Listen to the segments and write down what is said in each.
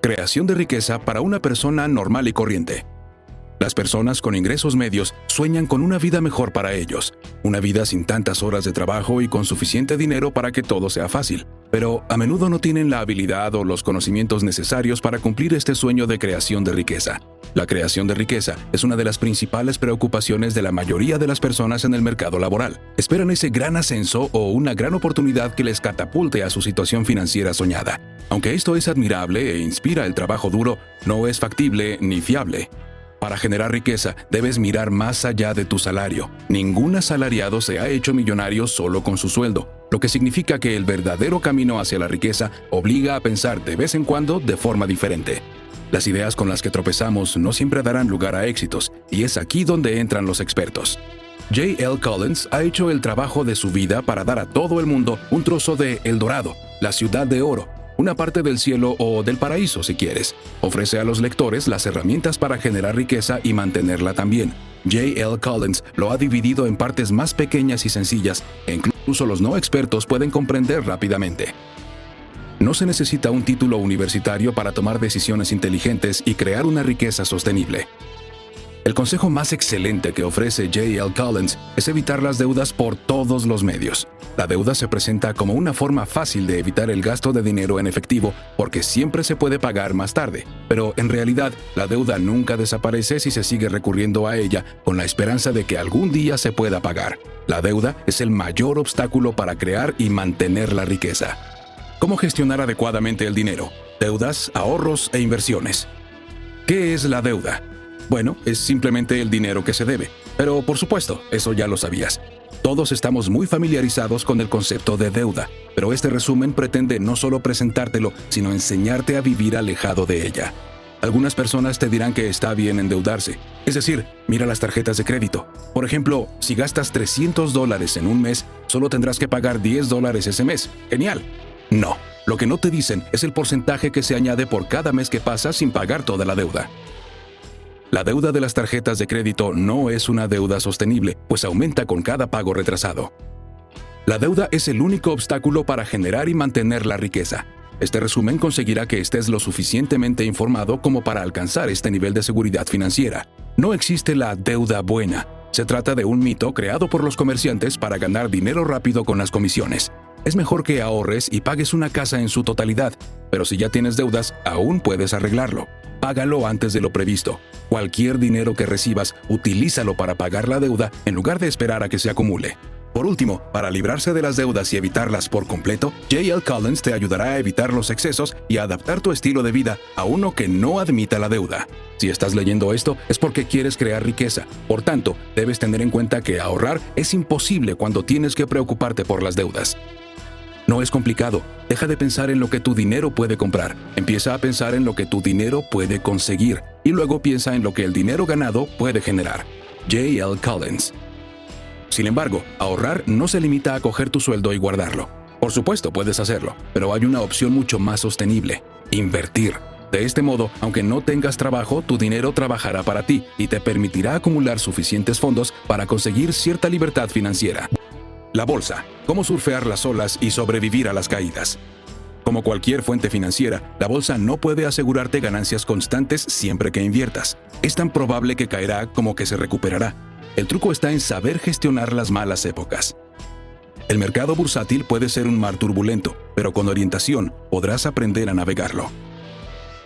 Creación de riqueza para una persona normal y corriente. Las personas con ingresos medios sueñan con una vida mejor para ellos, una vida sin tantas horas de trabajo y con suficiente dinero para que todo sea fácil. Pero a menudo no tienen la habilidad o los conocimientos necesarios para cumplir este sueño de creación de riqueza. La creación de riqueza es una de las principales preocupaciones de la mayoría de las personas en el mercado laboral. Esperan ese gran ascenso o una gran oportunidad que les catapulte a su situación financiera soñada. Aunque esto es admirable e inspira el trabajo duro, no es factible ni fiable. Para generar riqueza, debes mirar más allá de tu salario. Ningún asalariado se ha hecho millonario solo con su sueldo, lo que significa que el verdadero camino hacia la riqueza obliga a pensar de vez en cuando de forma diferente. Las ideas con las que tropezamos no siempre darán lugar a éxitos, y es aquí donde entran los expertos. J.L. Collins ha hecho el trabajo de su vida para dar a todo el mundo un trozo de El Dorado, la ciudad de oro, una parte del cielo o del paraíso si quieres. Ofrece a los lectores las herramientas para generar riqueza y mantenerla también. J.L. Collins lo ha dividido en partes más pequeñas y sencillas, e incluso los no expertos pueden comprender rápidamente. No se necesita un título universitario para tomar decisiones inteligentes y crear una riqueza sostenible. El consejo más excelente que ofrece J.L. Collins es evitar las deudas por todos los medios. La deuda se presenta como una forma fácil de evitar el gasto de dinero en efectivo porque siempre se puede pagar más tarde. Pero en realidad, la deuda nunca desaparece si se sigue recurriendo a ella con la esperanza de que algún día se pueda pagar. La deuda es el mayor obstáculo para crear y mantener la riqueza. ¿Cómo gestionar adecuadamente el dinero? Deudas, ahorros e inversiones. ¿Qué es la deuda? Bueno, es simplemente el dinero que se debe. Pero, por supuesto, eso ya lo sabías. Todos estamos muy familiarizados con el concepto de deuda, pero este resumen pretende no solo presentártelo, sino enseñarte a vivir alejado de ella. Algunas personas te dirán que está bien endeudarse. Es decir, mira las tarjetas de crédito. Por ejemplo, si gastas $300 en un mes, solo tendrás que pagar $10 ese mes. ¡Genial! No, lo que no te dicen es el porcentaje que se añade por cada mes que pasa sin pagar toda la deuda. La deuda de las tarjetas de crédito no es una deuda sostenible, pues aumenta con cada pago retrasado. La deuda es el único obstáculo para generar y mantener la riqueza. Este resumen conseguirá que estés lo suficientemente informado como para alcanzar este nivel de seguridad financiera. No existe la deuda buena. Se trata de un mito creado por los comerciantes para ganar dinero rápido con las comisiones. Es mejor que ahorres y pagues una casa en su totalidad, pero si ya tienes deudas, aún puedes arreglarlo. Págalo antes de lo previsto. Cualquier dinero que recibas, utilízalo para pagar la deuda en lugar de esperar a que se acumule. Por último, para librarse de las deudas y evitarlas por completo, J.L. Collins te ayudará a evitar los excesos y a adaptar tu estilo de vida a uno que no admita la deuda. Si estás leyendo esto, es porque quieres crear riqueza. Por tanto, debes tener en cuenta que ahorrar es imposible cuando tienes que preocuparte por las deudas. No es complicado. Deja de pensar en lo que tu dinero puede comprar. Empieza a pensar en lo que tu dinero puede conseguir. Y luego piensa en lo que el dinero ganado puede generar. J.L. Collins. Sin embargo, ahorrar no se limita a coger tu sueldo y guardarlo. Por supuesto, puedes hacerlo, pero hay una opción mucho más sostenible: invertir. De este modo, aunque no tengas trabajo, tu dinero trabajará para ti y te permitirá acumular suficientes fondos para conseguir cierta libertad financiera. La bolsa. Cómo surfear las olas y sobrevivir a las caídas. Como cualquier fuente financiera, la bolsa no puede asegurarte ganancias constantes siempre que inviertas. Es tan probable que caerá como que se recuperará. El truco está en saber gestionar las malas épocas. El mercado bursátil puede ser un mar turbulento, pero con orientación podrás aprender a navegarlo.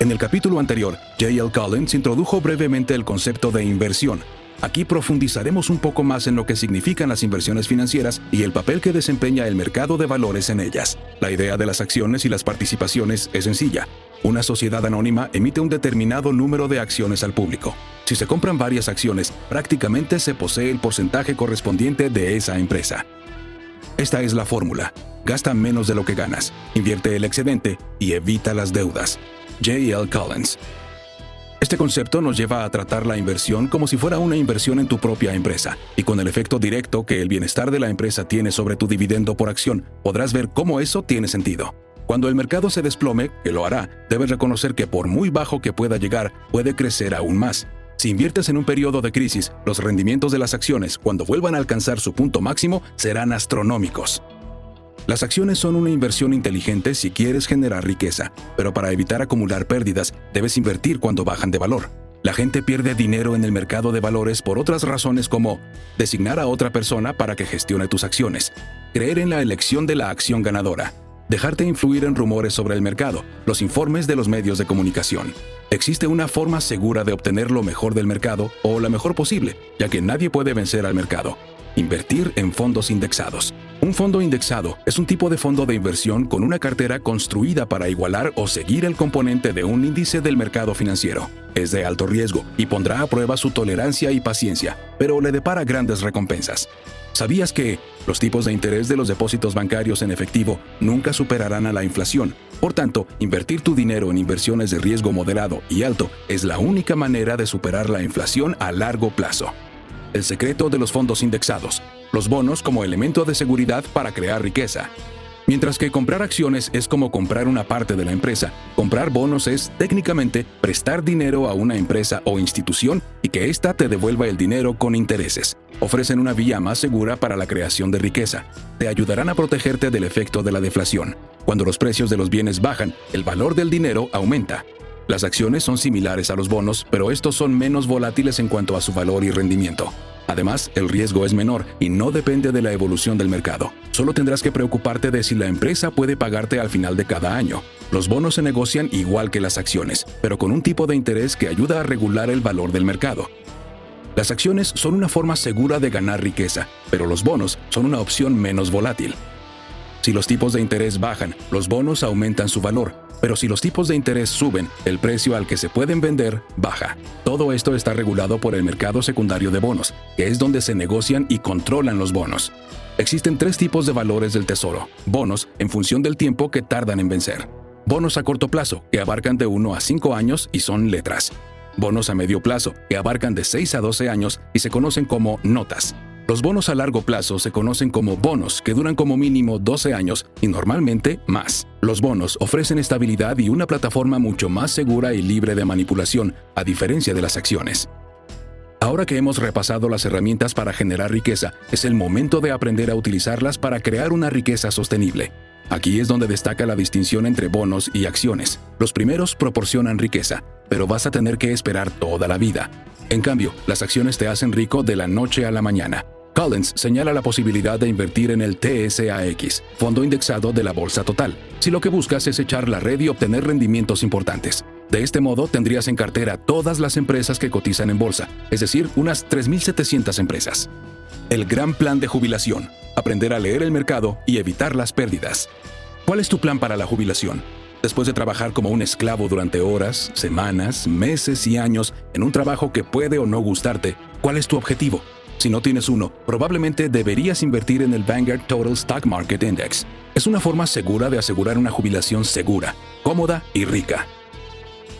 En el capítulo anterior, J.L. Collins introdujo brevemente el concepto de inversión. Aquí profundizaremos un poco más en lo que significan las inversiones financieras y el papel que desempeña el mercado de valores en ellas. La idea de las acciones y las participaciones es sencilla. Una sociedad anónima emite un determinado número de acciones al público. Si se compran varias acciones, prácticamente se posee el porcentaje correspondiente de esa empresa. Esta es la fórmula. Gasta menos de lo que ganas, invierte el excedente y evita las deudas. J.L. Collins. Este concepto nos lleva a tratar la inversión como si fuera una inversión en tu propia empresa, y con el efecto directo que el bienestar de la empresa tiene sobre tu dividendo por acción, podrás ver cómo eso tiene sentido. Cuando el mercado se desplome, que lo hará, debes reconocer que por muy bajo que pueda llegar, puede crecer aún más. Si inviertes en un periodo de crisis, los rendimientos de las acciones, cuando vuelvan a alcanzar su punto máximo, serán astronómicos. Las acciones son una inversión inteligente si quieres generar riqueza, pero para evitar acumular pérdidas, debes invertir cuando bajan de valor. La gente pierde dinero en el mercado de valores por otras razones como designar a otra persona para que gestione tus acciones, creer en la elección de la acción ganadora, dejarte influir en rumores sobre el mercado, los informes de los medios de comunicación. Existe una forma segura de obtener lo mejor del mercado o la mejor posible, ya que nadie puede vencer al mercado. Invertir en fondos indexados. Un fondo indexado es un tipo de fondo de inversión con una cartera construida para igualar o seguir el componente de un índice del mercado financiero. Es de alto riesgo y pondrá a prueba su tolerancia y paciencia, pero le depara grandes recompensas. ¿Sabías que los tipos de interés de los depósitos bancarios en efectivo nunca superarán a la inflación? Por tanto, invertir tu dinero en inversiones de riesgo moderado y alto es la única manera de superar la inflación a largo plazo. El secreto de los fondos indexados. Los bonos como elemento de seguridad para crear riqueza. Mientras que comprar acciones es como comprar una parte de la empresa, comprar bonos es, técnicamente, prestar dinero a una empresa o institución y que ésta te devuelva el dinero con intereses. Ofrecen una vía más segura para la creación de riqueza. Te ayudarán a protegerte del efecto de la deflación. Cuando los precios de los bienes bajan, el valor del dinero aumenta. Las acciones son similares a los bonos, pero estos son menos volátiles en cuanto a su valor y rendimiento. Además, el riesgo es menor y no depende de la evolución del mercado. Solo tendrás que preocuparte de si la empresa puede pagarte al final de cada año. Los bonos se negocian igual que las acciones, pero con un tipo de interés que ayuda a regular el valor del mercado. Las acciones son una forma segura de ganar riqueza, pero los bonos son una opción menos volátil. Si los tipos de interés bajan, los bonos aumentan su valor, pero si los tipos de interés suben, el precio al que se pueden vender baja. Todo esto está regulado por el mercado secundario de bonos, que es donde se negocian y controlan los bonos. Existen 3 tipos de valores del tesoro. Bonos en función del tiempo que tardan en vencer. Bonos a corto plazo, que abarcan de 1 a 5 años y son letras. Bonos a medio plazo, que abarcan de 6 a 12 años y se conocen como notas. Los bonos a largo plazo se conocen como bonos, que duran como mínimo 12 años y normalmente más. Los bonos ofrecen estabilidad y una plataforma mucho más segura y libre de manipulación, a diferencia de las acciones. Ahora que hemos repasado las herramientas para generar riqueza, es el momento de aprender a utilizarlas para crear una riqueza sostenible. Aquí es donde destaca la distinción entre bonos y acciones. Los primeros proporcionan riqueza, pero vas a tener que esperar toda la vida. En cambio, las acciones te hacen rico de la noche a la mañana. Collins señala la posibilidad de invertir en el TSAX, fondo indexado de la bolsa total, si lo que buscas es echar la red y obtener rendimientos importantes. De este modo, tendrías en cartera todas las empresas que cotizan en bolsa, es decir, unas 3.700 empresas. El gran plan de jubilación. Aprender a leer el mercado y evitar las pérdidas. ¿Cuál es tu plan para la jubilación? Después de trabajar como un esclavo durante horas, semanas, meses y años en un trabajo que puede o no gustarte, ¿cuál es tu objetivo? Si no tienes uno, probablemente deberías invertir en el Vanguard Total Stock Market Index. Es una forma segura de asegurar una jubilación segura, cómoda y rica.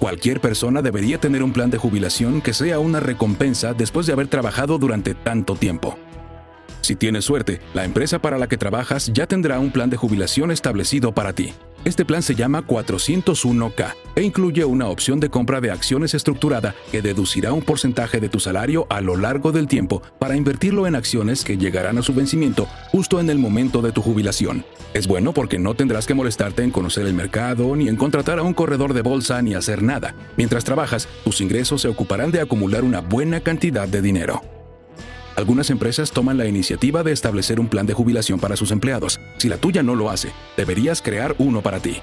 Cualquier persona debería tener un plan de jubilación que sea una recompensa después de haber trabajado durante tanto tiempo. Si tienes suerte, la empresa para la que trabajas ya tendrá un plan de jubilación establecido para ti. Este plan se llama 401(k) e incluye una opción de compra de acciones estructurada que deducirá un porcentaje de tu salario a lo largo del tiempo para invertirlo en acciones que llegarán a su vencimiento justo en el momento de tu jubilación. Es bueno porque no tendrás que molestarte en conocer el mercado, ni en contratar a un corredor de bolsa, ni hacer nada. Mientras trabajas, tus ingresos se ocuparán de acumular una buena cantidad de dinero. Algunas empresas toman la iniciativa de establecer un plan de jubilación para sus empleados. Si la tuya no lo hace, deberías crear uno para ti.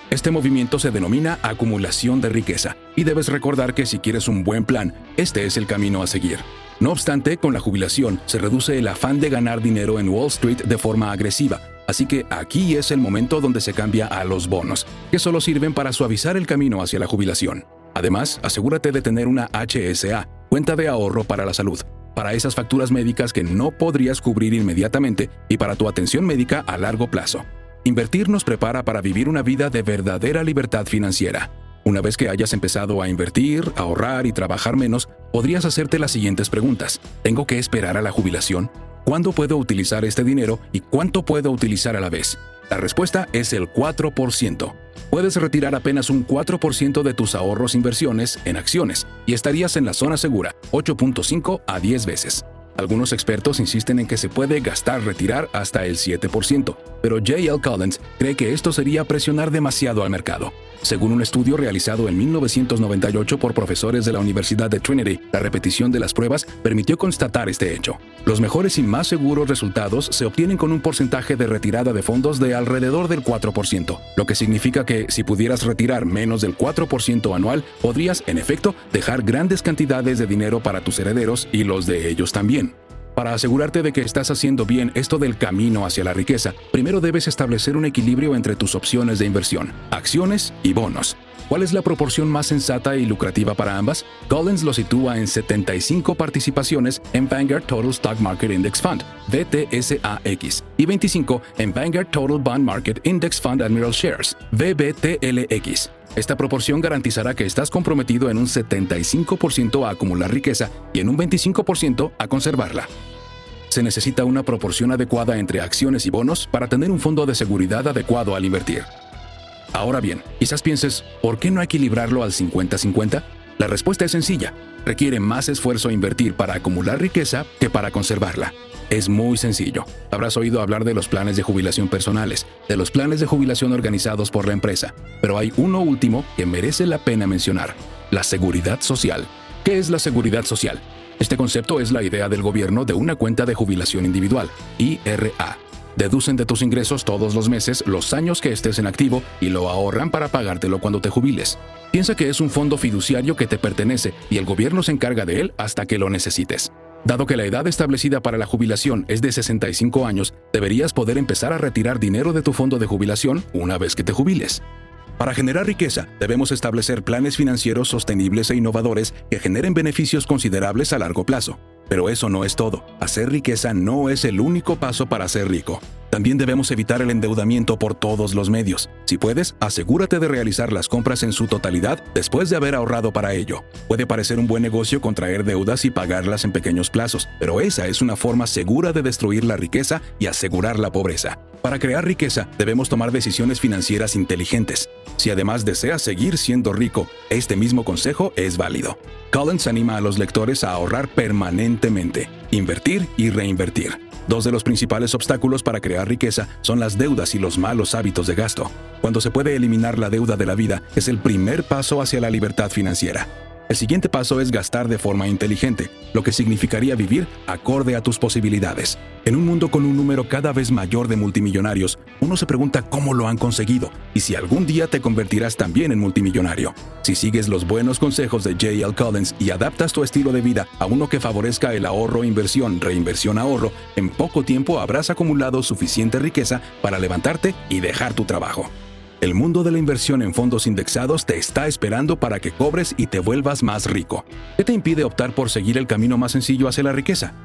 Este movimiento se denomina acumulación de riqueza, y debes recordar que si quieres un buen plan, este es el camino a seguir. No obstante, con la jubilación se reduce el afán de ganar dinero en Wall Street de forma agresiva, así que aquí es el momento donde se cambia a los bonos, que solo sirven para suavizar el camino hacia la jubilación. Además, asegúrate de tener una HSA, cuenta de ahorro para la salud, para esas facturas médicas que no podrías cubrir inmediatamente y para tu atención médica a largo plazo. Invertir nos prepara para vivir una vida de verdadera libertad financiera. Una vez que hayas empezado a invertir, ahorrar y trabajar menos, podrías hacerte las siguientes preguntas. ¿Tengo que esperar a la jubilación? ¿Cuándo puedo utilizar este dinero y cuánto puedo utilizar a la vez? La respuesta es el 4%. Puedes retirar apenas un 4% de tus ahorros inversiones en acciones y estarías en la zona segura 8.5 a 10 veces. Algunos expertos insisten en que se puede retirar hasta el 7%, pero J.L. Collins cree que esto sería presionar demasiado al mercado. Según un estudio realizado en 1998 por profesores de la Universidad de Trinity, la repetición de las pruebas permitió constatar este hecho. Los mejores y más seguros resultados se obtienen con un porcentaje de retirada de fondos de alrededor del 4%, lo que significa que si pudieras retirar menos del 4% anual, podrías, en efecto, dejar grandes cantidades de dinero para tus herederos y los de ellos también. Para asegurarte de que estás haciendo bien esto del camino hacia la riqueza, primero debes establecer un equilibrio entre tus opciones de inversión, acciones y bonos. ¿Cuál es la proporción más sensata y lucrativa para ambas? Collins lo sitúa en 75 participaciones en Vanguard Total Stock Market Index Fund, VTSAX, y 25 en Vanguard Total Bond Market Index Fund Admiral Shares, VBTLX. Esta proporción garantizará que estás comprometido en un 75% a acumular riqueza y en un 25% a conservarla. Se necesita una proporción adecuada entre acciones y bonos para tener un fondo de seguridad adecuado al invertir. Ahora bien, quizás pienses, ¿por qué no equilibrarlo al 50-50? La respuesta es sencilla. Requiere más esfuerzo invertir para acumular riqueza que para conservarla. Es muy sencillo. Habrás oído hablar de los planes de jubilación personales, de los planes de jubilación organizados por la empresa, pero hay uno último que merece la pena mencionar: la seguridad social. ¿Qué es la seguridad social? Este concepto es la idea del gobierno de una cuenta de jubilación individual, IRA. Deducen de tus ingresos todos los meses los años que estés en activo y lo ahorran para pagártelo cuando te jubiles. Piensa que es un fondo fiduciario que te pertenece y el gobierno se encarga de él hasta que lo necesites. Dado que la edad establecida para la jubilación es de 65 años, deberías poder empezar a retirar dinero de tu fondo de jubilación una vez que te jubiles. Para generar riqueza, debemos establecer planes financieros sostenibles e innovadores que generen beneficios considerables a largo plazo. Pero eso no es todo. Hacer riqueza no es el único paso para ser rico. También debemos evitar el endeudamiento por todos los medios. Si puedes, asegúrate de realizar las compras en su totalidad después de haber ahorrado para ello. Puede parecer un buen negocio contraer deudas y pagarlas en pequeños plazos, pero esa es una forma segura de destruir la riqueza y asegurar la pobreza. Para crear riqueza, debemos tomar decisiones financieras inteligentes. Si además deseas seguir siendo rico, este mismo consejo es válido. Collins anima a los lectores a ahorrar permanentemente, invertir y reinvertir. Dos de los principales obstáculos para crear riqueza son las deudas y los malos hábitos de gasto. Cuando se puede eliminar la deuda de la vida, es el primer paso hacia la libertad financiera. El siguiente paso es gastar de forma inteligente, lo que significaría vivir acorde a tus posibilidades. En un mundo con un número cada vez mayor de multimillonarios, uno se pregunta cómo lo han conseguido y si algún día te convertirás también en multimillonario. Si sigues los buenos consejos de J.L. Collins y adaptas tu estilo de vida a uno que favorezca el ahorro, inversión, reinversión, ahorro, en poco tiempo habrás acumulado suficiente riqueza para levantarte y dejar tu trabajo. El mundo de la inversión en fondos indexados te está esperando para que cobres y te vuelvas más rico. ¿Qué te impide optar por seguir el camino más sencillo hacia la riqueza?